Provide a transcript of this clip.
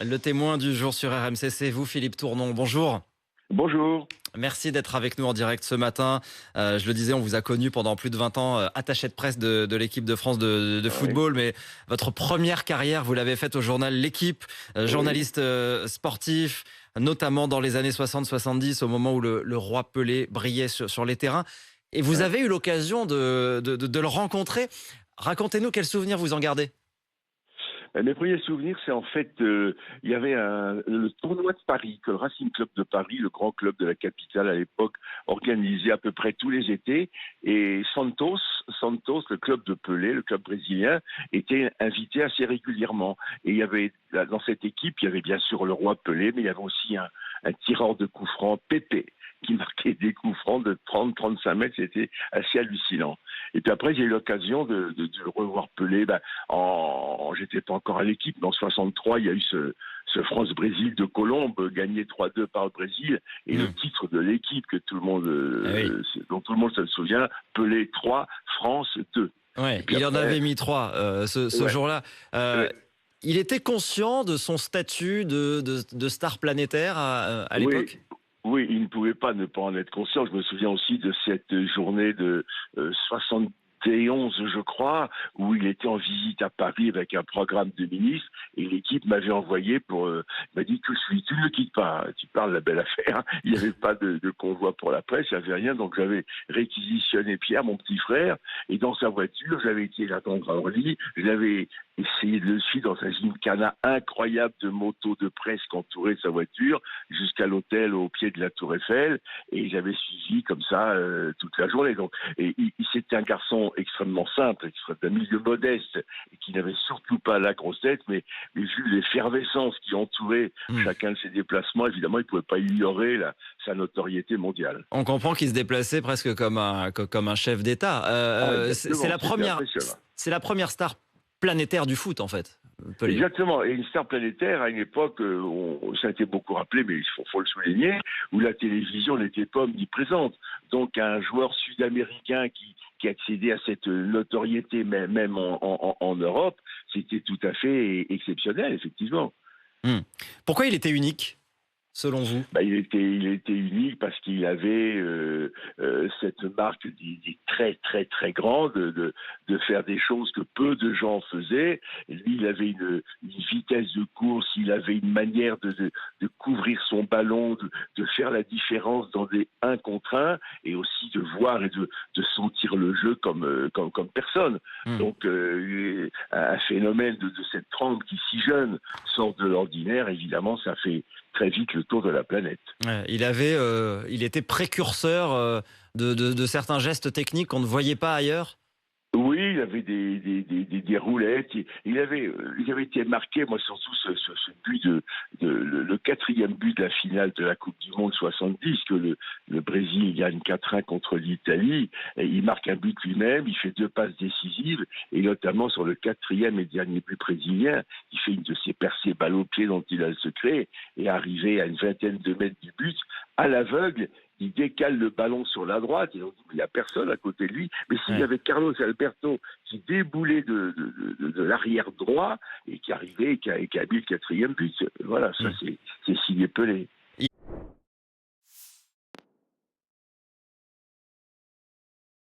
Le témoin du jour sur RMC, c'est vous, Philippe Tournon. Bonjour. Bonjour. Merci d'être avec nous en direct ce matin. Je le disais, on vous a connu pendant plus de 20 ans, attaché de presse de l'équipe de France de Oui, football, mais votre première carrière, vous l'avez faite au journal L'Équipe, oui. journaliste sportif, notamment dans les années 60-70, au moment où le roi Pelé brillait sur les terrains. Et vous Hein. avez eu l'occasion de le rencontrer. Racontez-nous quels souvenirs vous en gardez. Mes premiers souvenirs, c'est en fait, il y avait le tournoi de Paris, que le Racing Club de Paris, le grand club de la capitale à l'époque, organisait à peu près tous les étés. Et Santos, le club de Pelé, le club brésilien, était invité assez régulièrement. Et il y avait, dans cette équipe, il y avait bien sûr le roi Pelé, mais il y avait aussi un tireur de coups francs, Pépé, qui marquait des coups francs de 30-35 mètres. C'était assez hallucinant. Et puis après, j'ai eu l'occasion de le revoir Pelé. J'étais pas encore à l'équipe, mais en 63, il y a eu ce France-Brésil de Colombe, gagné 3-2 par le Brésil, et le Hmm. titre de l'équipe que tout le monde, Ah oui. dont tout le monde se souvient, Pelé 3, France 2. Et Ouais, puis il en après, avait mis trois ce ouais, jour-là. Euh, ouais, il était conscient de son statut de star planétaire à oui, l'époque. oui, il ne pouvait pas ne pas en être conscient. Je me souviens aussi de cette journée de 71, je crois, où il était en visite à Paris avec un programme de ministre, et l'équipe m'avait envoyé m'a dit tout de suite, tu ne le quittes pas, tu parles de la belle affaire. Il n'y avait pas de convoi pour la presse, il n'y avait rien, donc j'avais réquisitionné Pierre, mon petit frère, et dans sa voiture, j'avais été l'attendre à Orly, j'avais essayé de le suivre dans un gymkhana incroyable de motos de presse qui entouraient sa voiture, jusqu'à l'hôtel au pied de la Tour Eiffel, et j'avais suivi comme ça toute la journée. Donc, c'était un garçon extrêmement simple, d'un milieu modeste, et qui n'avait surtout pas la grosse tête, mais vu l'effervescence qui entourait Hmm. chacun de ses déplacements, évidemment, il ne pouvait pas ignorer sa notoriété mondiale. On comprend qu'il se déplaçait presque comme un chef d'État. Ah, C'est exactement, la c'était première, impressionnant. c'est la première star planétaire du foot en fait, Pelé. Exactement. Et une star planétaire, à une époque, ça a été beaucoup rappelé, mais faut le souligner, où la télévision n'était pas omniprésente. Donc un joueur sud-américain qui accédait à cette notoriété, même en Europe, c'était tout à fait exceptionnel, effectivement. Hmm. Pourquoi il était unique, selon vous? Il était unique parce qu'il avait cette marque des très très très grande de faire des choses que peu de gens faisaient. Et lui, il avait une vitesse de course, il avait une manière de couvrir son ballon, de faire la différence dans des 1 contre 1, et aussi de voir et de sentir le jeu comme personne. Hmm. Donc un phénomène de cette trempe qui, si jeune, sort de l'ordinaire, évidemment, ça fait très vite le tour de la planète. Ouais, il était précurseur de certains gestes techniques qu'on ne voyait pas ailleurs. Oui, il avait des roulettes. Il avait été marqué, moi, surtout ce but le quatrième but de la finale de la Coupe du Monde 70, que le Brésil gagne 4-1 contre l'Italie. Et il marque un but lui-même, il fait 2 passes décisives, et notamment sur le quatrième et dernier but brésilien, il fait une de ses percées balle au pied dont il a le secret, et arrivé à une vingtaine de mètres du but, à l'aveugle, il décale le ballon sur la droite, et on dit, il n'y a personne à côté de lui. Mais s'il y Ouais. avait Carlos Alberto qui déboulait de l'arrière droit, et qui arrivait, et qui a mis le quatrième but, voilà, ça Hmm. c'est signé Pelé.